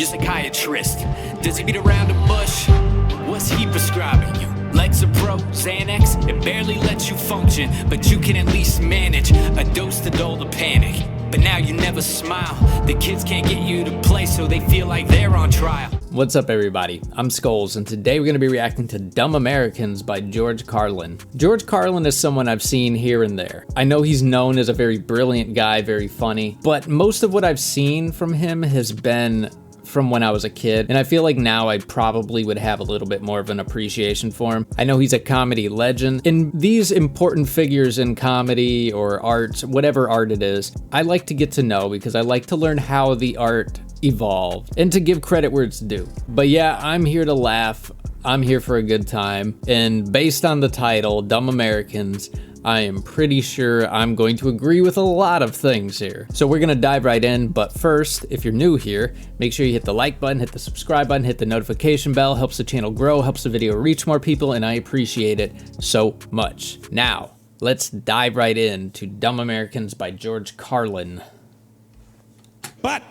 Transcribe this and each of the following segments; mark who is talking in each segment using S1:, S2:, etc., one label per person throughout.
S1: your psychiatrist? Does he beat around the bush? What's he prescribing you? Lexapro, Xanax, it barely lets you function, but you can at least manage a dose to dull the panic. But now you never smile. The kids can't get you to play, so they feel like they're on trial.
S2: What's up, everybody? I'm Skullz, and today we're going to be reacting to Dumb Americans by George Carlin. George Carlin is someone I've seen here and there. I know he's known as a very brilliant guy, very funny, but most of what I've seen from him has been from when I was a kid, and I feel like now I probably would have a little bit more of an appreciation for him. I know he's a comedy legend, and these important figures in comedy or art, whatever art it is, I like to get to know because I like to learn how the art evolved and to give credit where it's due. But yeah, I'm here to laugh. I'm here for a good time, and based on the title, Dumb Americans, I am pretty sure I'm going to agree with a lot of things here. So we're gonna dive right in, but first, if you're new here, make sure you hit the like button, hit the subscribe button, hit the notification bell, helps the channel grow, helps the video reach more people, and I appreciate it so much. Now, let's dive right in to Dumb Americans by George Carlin.
S3: But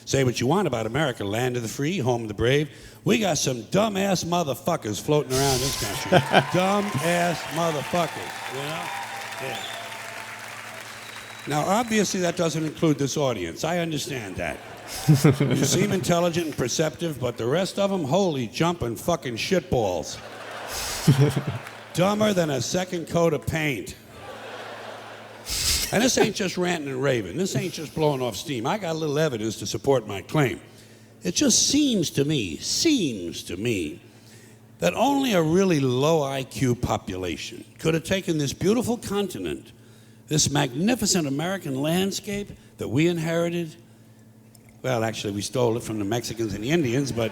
S3: say what you want about America, land of the free, home of the brave. We got some dumbass motherfuckers floating around this country. Dumbass motherfuckers, you know? Yeah. Now, obviously, that doesn't include this audience. I understand that. You seem intelligent and perceptive, but the rest of them, holy jumping fucking shitballs. Dumber than a second coat of paint. And this ain't just ranting and raving. This ain't just blowing off steam. I got a little evidence to support my claim. It just seems to me that only a really low IQ population could have taken this beautiful continent, this magnificent American landscape that we inherited. Well, actually, we stole it from the Mexicans and the Indians, but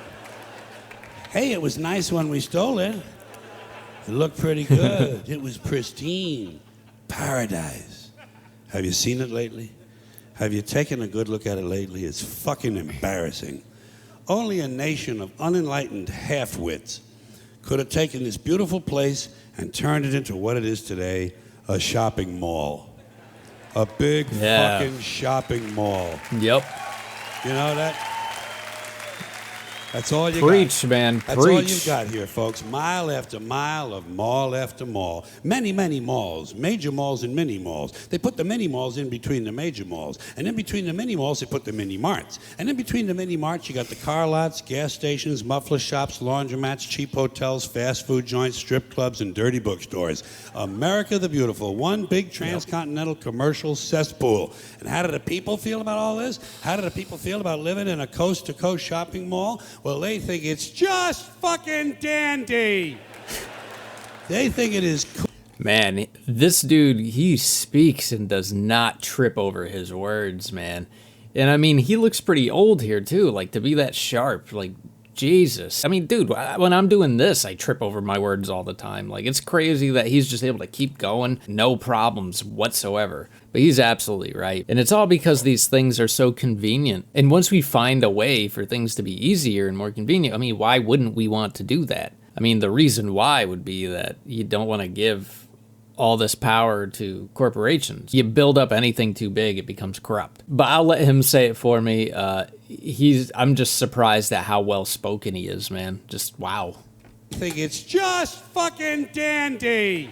S3: hey, it was nice when we stole it. It looked pretty good. It was pristine. Paradise. Have you seen it lately? Have you taken a good look at it lately? It's fucking embarrassing. Only a nation of unenlightened half-wits could have taken this beautiful place and turned it into what it is today, a shopping mall. A big fucking shopping mall.
S2: Yep.
S3: You know that? That's all you
S2: Preach,
S3: got.
S2: man.
S3: That's all you got here, folks. Mile after mile of mall after mall. Many, many malls. Major malls and mini malls. They put the mini malls in between the major malls. And in between the mini malls, they put the mini marts. And in between the mini marts, you got the car lots, gas stations, muffler shops, laundromats, cheap hotels, fast food joints, strip clubs, and dirty bookstores. America the Beautiful. One big transcontinental commercial cesspool. And how do the people feel about all this? How do the people feel about living in a coast-to-coast shopping mall? Well, they think it's just fucking dandy. They think it is cool.
S2: Man, this dude, he speaks and does not trip over his words, man. And I mean, he looks pretty old here too, like to be that sharp, like Jesus. I mean, dude, when I'm doing this, I trip over my words all the time. Like, it's crazy that he's just able to keep going, no problems whatsoever. But he's absolutely right. And it's all because these things are so convenient. And once we find a way for things to be easier and more convenient, I mean, why wouldn't we want to do that? I mean, the reason why would be that you don't want to give all this power to corporations. You build up anything too big, it becomes corrupt. But I'll let him say it for me. I'm just surprised at how well spoken he is, man. Just wow.
S3: I think it's just fucking dandy.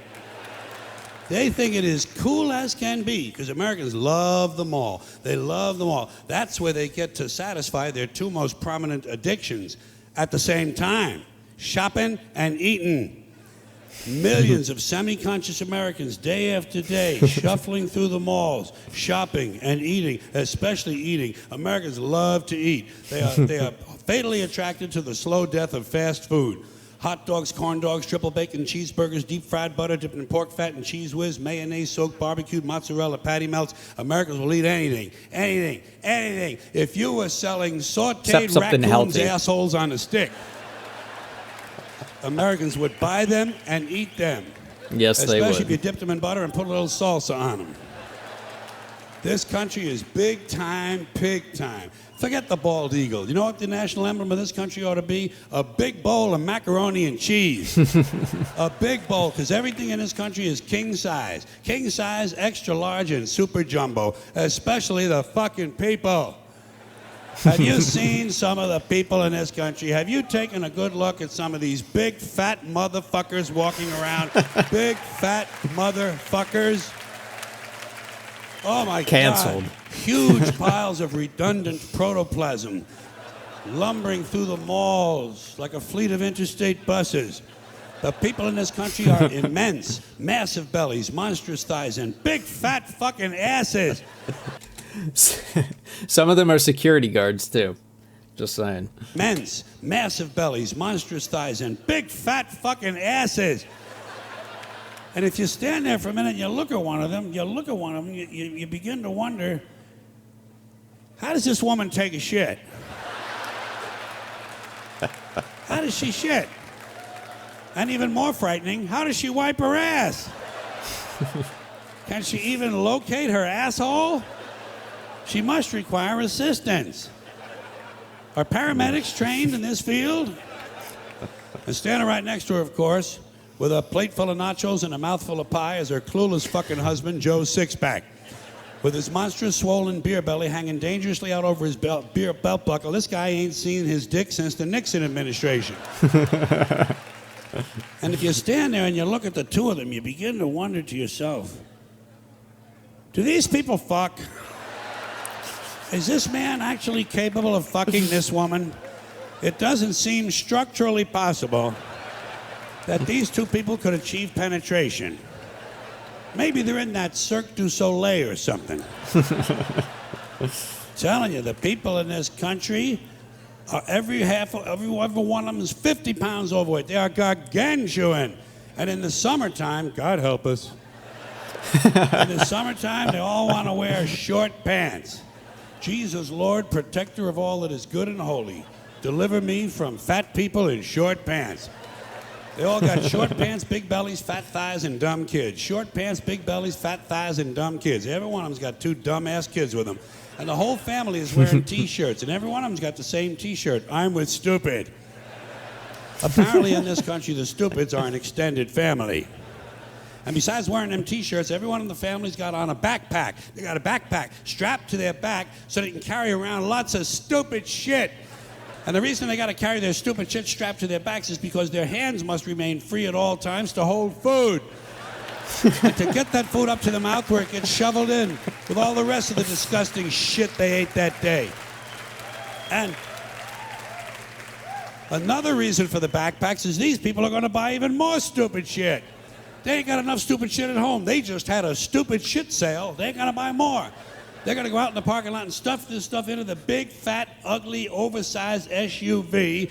S3: They think it is cool as can be because Americans love the mall. They love the mall. That's where they get to satisfy their two most prominent addictions at the same time: shopping and eating. Millions of semi-conscious Americans, day after day, shuffling through the malls, shopping and eating, especially eating. Americans love to eat. They are fatally attracted to the slow death of fast food. Hot dogs, corn dogs, triple bacon cheeseburgers, deep fried butter dipped in pork fat and cheese whiz, mayonnaise soaked barbecued mozzarella patty melts. Americans will eat anything, anything, anything. If you were selling sauteed raccoons'
S2: healthy
S3: assholes on a stick, Americans would buy them and eat them.
S2: Yes, they would.
S3: Especially if you dipped them in butter and put a little salsa on them. This country is big time, pig time. Forget the bald eagle. You know what the national emblem of this country ought to be? A big bowl of macaroni and cheese. A big bowl, because everything in this country is king size. King size, extra large, and super jumbo. Especially the fucking people. Have you seen some of the people in this country? Have you taken a good look at some of these big fat motherfuckers walking around? Big fat motherfuckers. Oh my
S2: Canceled.
S3: God. Huge piles of redundant protoplasm lumbering through the malls like a fleet of interstate buses. The people in this country are immense, massive bellies, monstrous thighs, and big fat fucking asses.
S2: Some of them are security guards, too. Just saying.
S3: Men's massive bellies, monstrous thighs, and big fat fucking asses. And if you stand there for a minute and you look at one of them, you begin to wonder, how does this woman take a shit? How does she shit? And even more frightening, how does she wipe her ass? Can she even locate her asshole? She must require assistance. Are paramedics trained in this field? And standing right next to her, of course, with a plate full of nachos and a mouthful of pie is her clueless fucking husband, Joe Sixpack. With his monstrous swollen beer belly hanging dangerously out over his belt buckle, this guy ain't seen his dick since the Nixon administration. And if you stand there and you look at the two of them, you begin to wonder to yourself, do these people fuck? Is this man actually capable of fucking this woman? It doesn't seem structurally possible that these two people could achieve penetration. Maybe they're in that Cirque du Soleil or something. Telling you, the people in this country, every one of them is 50 pounds overweight. They are gargantuan. And in the summertime, God help us, in the summertime, they all want to wear short pants. Jesus, Lord, protector of all that is good and holy, deliver me from fat people in short pants. They all got short pants, big bellies, fat thighs, and dumb kids. Short pants, big bellies, fat thighs, and dumb kids. Every one of them's got two dumb-ass kids with them. And the whole family is wearing T-shirts, and every one of them's got the same T-shirt. I'm with stupid. Apparently in this country, the stupids are an extended family. And besides wearing them T-shirts, everyone in the family's got on a backpack. They got a backpack strapped to their back so they can carry around lots of stupid shit. And the reason they got to carry their stupid shit strapped to their backs is because their hands must remain free at all times to hold food. And to get that food up to the mouth where it gets shoveled in with all the rest of the disgusting shit they ate that day. And another reason for the backpacks is these people are going to buy even more stupid shit. They ain't got enough stupid shit at home. They just had a stupid shit sale. They ain't going to buy more. They're going to go out in the parking lot and stuff this stuff into the big, fat, ugly, oversized SUV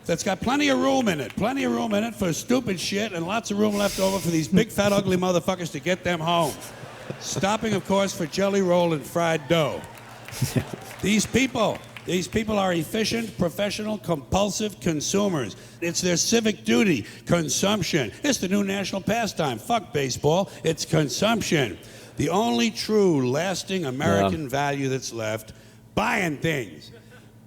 S3: that's got plenty of room in it. Plenty of room in it for stupid shit and lots of room left over for these big, fat, ugly motherfuckers to get them home. Stopping, of course, for jelly roll and fried dough. These people are efficient, professional, compulsive consumers. It's their civic duty, consumption. It's the new national pastime. Fuck baseball, it's consumption. The only true, lasting American value that's left, buying things.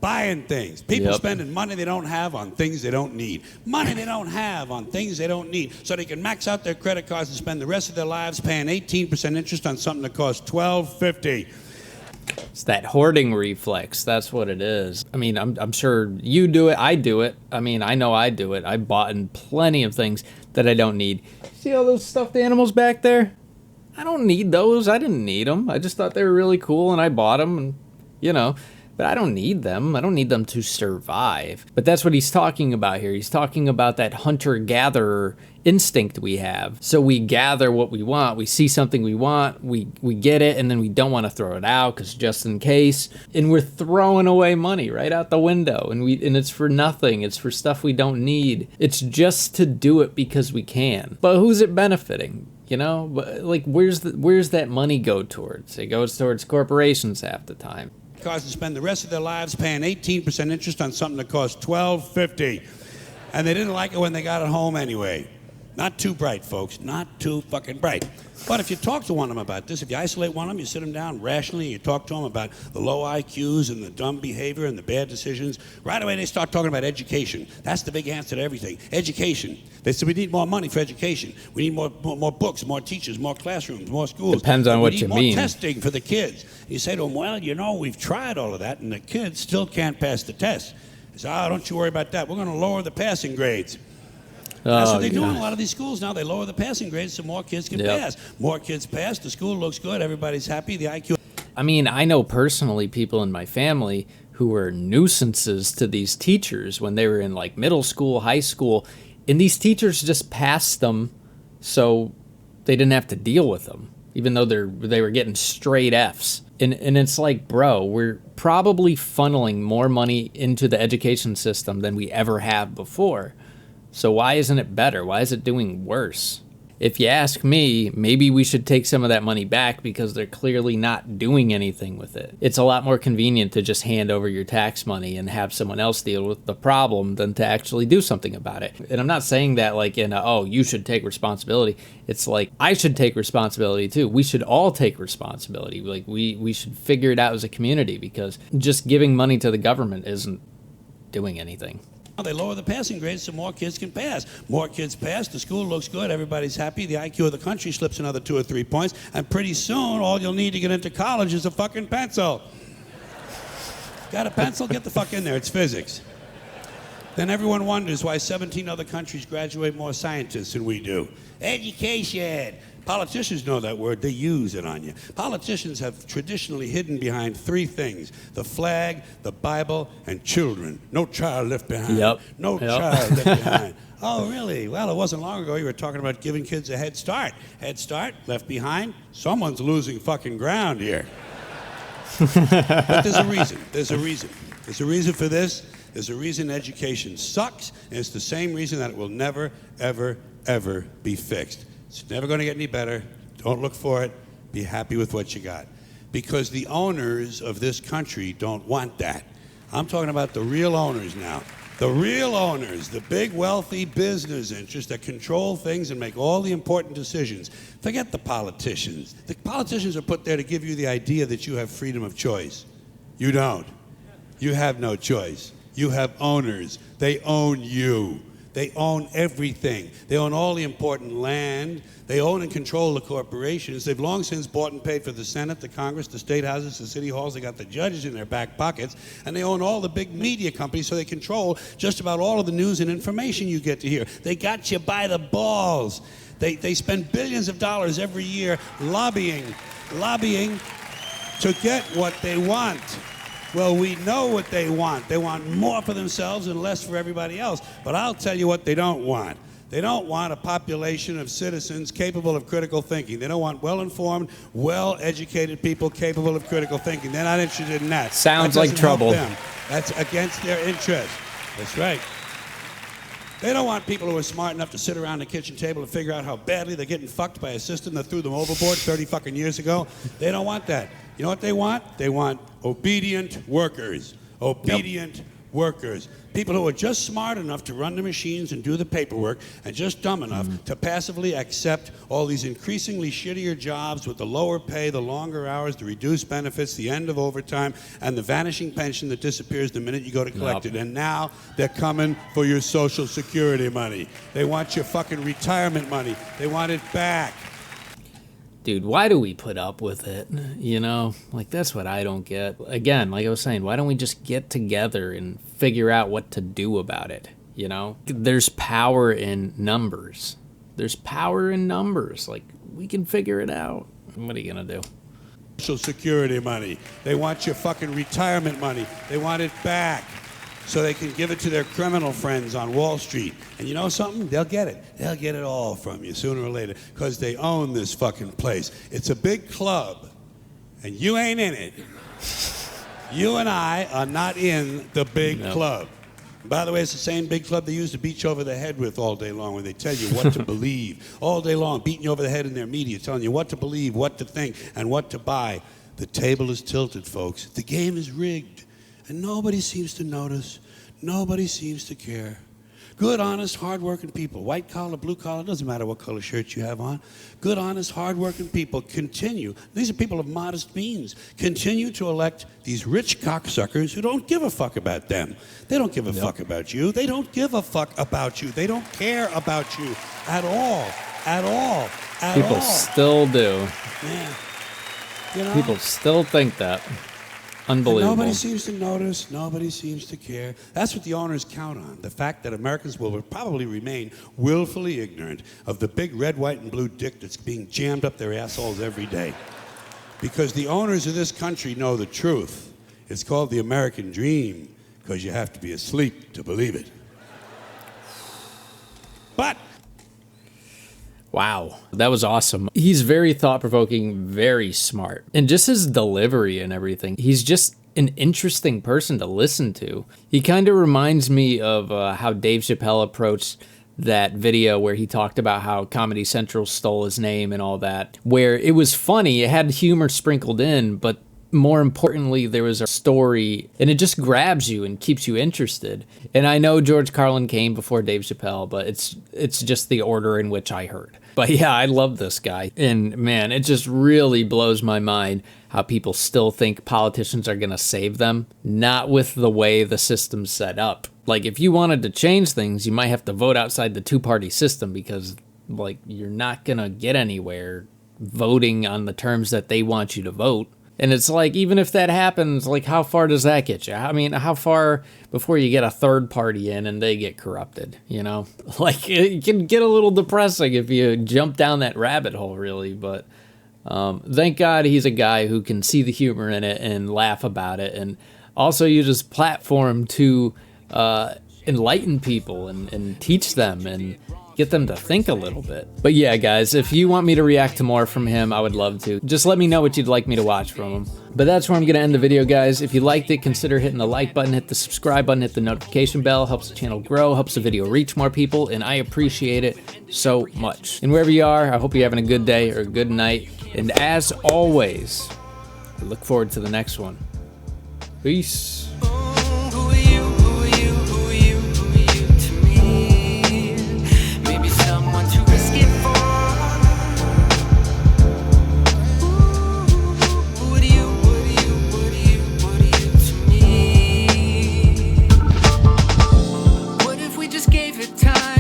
S3: Buying things. People spending money they don't have on things they don't need. Money they don't have on things they don't need. So they can max out their credit cards and spend the rest of their lives paying 18% interest on something that costs $12.50.
S2: It's that hoarding reflex. That's what it is. I mean, I'm sure you do it. I do it. I mean, I know I do it. I bought in plenty of things that I don't need. See all those stuffed animals back there? I don't need those. I didn't need them. I just thought they were really cool and I bought them and, you know, but I don't need them. I don't need them to survive. But that's what he's talking about here. He's talking about that hunter-gatherer instinct we have. So we gather what we want. We see something we want. We get it, and then we don't want to throw it out because just in case. And we're throwing away money right out the window. And it's for nothing. It's for stuff we don't need. It's just to do it because we can. But who's it benefiting? You know, like where's that money go towards? It goes towards corporations half the time.
S3: Cars and spend the rest of their lives paying 18% interest on something that costs $12.50. And they didn't like it when they got it home anyway. Not too bright, folks. Not too fucking bright. But if you talk to one of them about this, if you isolate one of them, you sit them down rationally, you talk to them about the low IQs and the dumb behavior and the bad decisions, right away they start talking about education. That's the big answer to everything. Education. They say we need more money for education. We need more books, more teachers, more classrooms, more schools.
S2: Depends on what you mean.
S3: We need more testing for the kids. You say to them, well, you know, we've tried all of that, and the kids still can't pass the test. They say, oh, don't you worry about that. We're going to lower the passing grades. That's what they do in a lot of these schools now. They lower the passing grades so more kids can pass. More kids pass, the school looks good, everybody's happy, the IQ...
S2: I mean, I know personally people in my family who were nuisances to these teachers when they were in like middle school, high school, and these teachers just passed them so they didn't have to deal with them, even though they were getting straight Fs. And it's like, bro, we're probably funneling more money into the education system than we ever have before. So why isn't it better? Why is it doing worse? If you ask me, maybe we should take some of that money back because they're clearly not doing anything with it. It's a lot more convenient to just hand over your tax money and have someone else deal with the problem than to actually do something about it. And I'm not saying that like in a, oh, you should take responsibility. It's like, I should take responsibility too. We should all take responsibility. Like we should figure it out as a community because just giving money to the government isn't doing anything.
S3: They lower the passing grades so more kids can pass. More kids pass, the school looks good, everybody's happy, the IQ of the country slips another 2 or 3 points, and pretty soon all you'll need to get into college is a fucking pencil. Got a pencil? Get the fuck in there, it's physics. Then everyone wonders why 17 other countries graduate more scientists than we do. Education. Politicians know that word, they use it on you. Politicians have traditionally hidden behind 3 things: the flag, the Bible, and children. No child left behind.
S2: Yep.
S3: No child left behind. Oh, really? Well, it wasn't long ago you were talking about giving kids a head start. Head start, left behind. Someone's losing fucking ground here. But there's a reason. There's a reason. There's a reason for this. There's a reason education sucks, and it's the same reason that it will never, ever, ever be fixed. It's never going to get any better. Don't look for it. Be happy with what you got. Because the owners of this country don't want that. I'm talking about the real owners now. The real owners, the big wealthy business interests that control things and make all the important decisions. Forget the politicians. The politicians are put there to give you the idea that you have freedom of choice. You don't. You have no choice. You have owners. They own you. They own everything. They own all the important land. They own and control the corporations. They've long since bought and paid for the Senate, the Congress, the state houses, the city halls. They got the judges in their back pockets. And they own all the big media companies, so they control just about all of the news and information you get to hear. They got you by the balls. They spend billions of dollars every year lobbying to get what they want. Well, we know what they want. They want more for themselves and less for everybody else. But I'll tell you what they don't want. They don't want a population of citizens capable of critical thinking. They don't want well-informed, well-educated people capable of critical thinking. They're not interested in that.
S2: Sounds like trouble.
S3: That's against their interest. That's right. They don't want people who are smart enough to sit around the kitchen table and figure out how badly they're getting fucked by a system that threw them overboard 30 fucking years ago. They don't want that. You know what they want? They want obedient workers. Obedient workers. People who are just smart enough to run the machines and do the paperwork and just dumb enough to passively accept all these increasingly shittier jobs with the lower pay, the longer hours, the reduced benefits, the end of overtime, and the vanishing pension that disappears the minute you go to collect it. And now they're coming for your Social Security money. They want your fucking retirement money. They want it back.
S2: Dude, why do we put up with it? You know, like that's what I don't get. Again, like I was saying, why don't we just get together and figure out what to do about it? You know, there's power in numbers. There's power in numbers. Like we can figure it out. What are you gonna do?
S3: Social Security money. They want your fucking retirement money. They want it back so they can give it to their criminal friends on Wall Street. And you know something? They'll get it. They'll get it all from you sooner or later because they own this fucking place. It's a big club, and you ain't in it. You and I are not in the big club. By the way, it's the same big club they use to beat you over the head with all day long when they tell you what to believe. All day long, beating you over the head in their media, telling you what to believe, what to think, and what to buy. The table is tilted, folks. The game is rigged. And nobody seems to notice. Nobody seems to care. Good, honest, hard-working people. White collar, blue collar, doesn't matter what color shirt you have on. Good, honest, hard-working people continue. These are people of modest means. Continue to elect these rich cocksuckers who don't give a fuck about them. They don't give a fuck about you. They don't give a fuck about you. They don't care about you at all. At all. At
S2: People
S3: all.
S2: still do.
S3: Yeah. You know?
S2: People still think that.
S3: And
S2: Unbelievable.
S3: nobody seems to notice. Nobody seems to care. That's what the owners count on. The fact that Americans will probably remain willfully ignorant of the big red, white, and blue dick that's being jammed up their assholes every day. Because the owners of this country know the truth. It's called the American dream, because you have to be asleep to believe it. But
S2: wow, that was awesome. He's very thought-provoking, very smart. And just his delivery and everything, he's just an interesting person to listen to. He kind of reminds me of how Dave Chappelle approached that video where he talked about how Comedy Central stole his name and all that, where it was funny, it had humor sprinkled in, but more importantly, there was a story, and it just grabs you and keeps you interested. And I know George Carlin came before Dave Chappelle, but it's just the order in which I heard. But yeah, I love this guy. And man, it just really blows my mind how people still think politicians are going to save them, not with the way the system's set up. Like, if you wanted to change things, you might have to vote outside the two-party system, because, like, you're not going to get anywhere voting on the terms that they want you to vote. And it's like, even if that happens, like, how far does that get you? I mean, how far before you get a third party in and they get corrupted, you know? Like, it can get a little depressing if you jump down that rabbit hole, really. But thank God he's a guy who can see the humor in it and laugh about it, and also use his platform to enlighten people and teach them and get them to think a little bit. But yeah, guys, if you want me to react to more from him, I would love to. Just let me know what you'd like me to watch from him. But that's where I'm gonna end the video, guys. If you liked it, consider hitting the like button, hit the subscribe button, hit the notification bell. Helps the channel grow, helps the video reach more people, and I appreciate it so much. And wherever you are, I hope you're having a good day or a good night. And as always, I look forward to the next one. Peace.
S1: What if we just gave it time?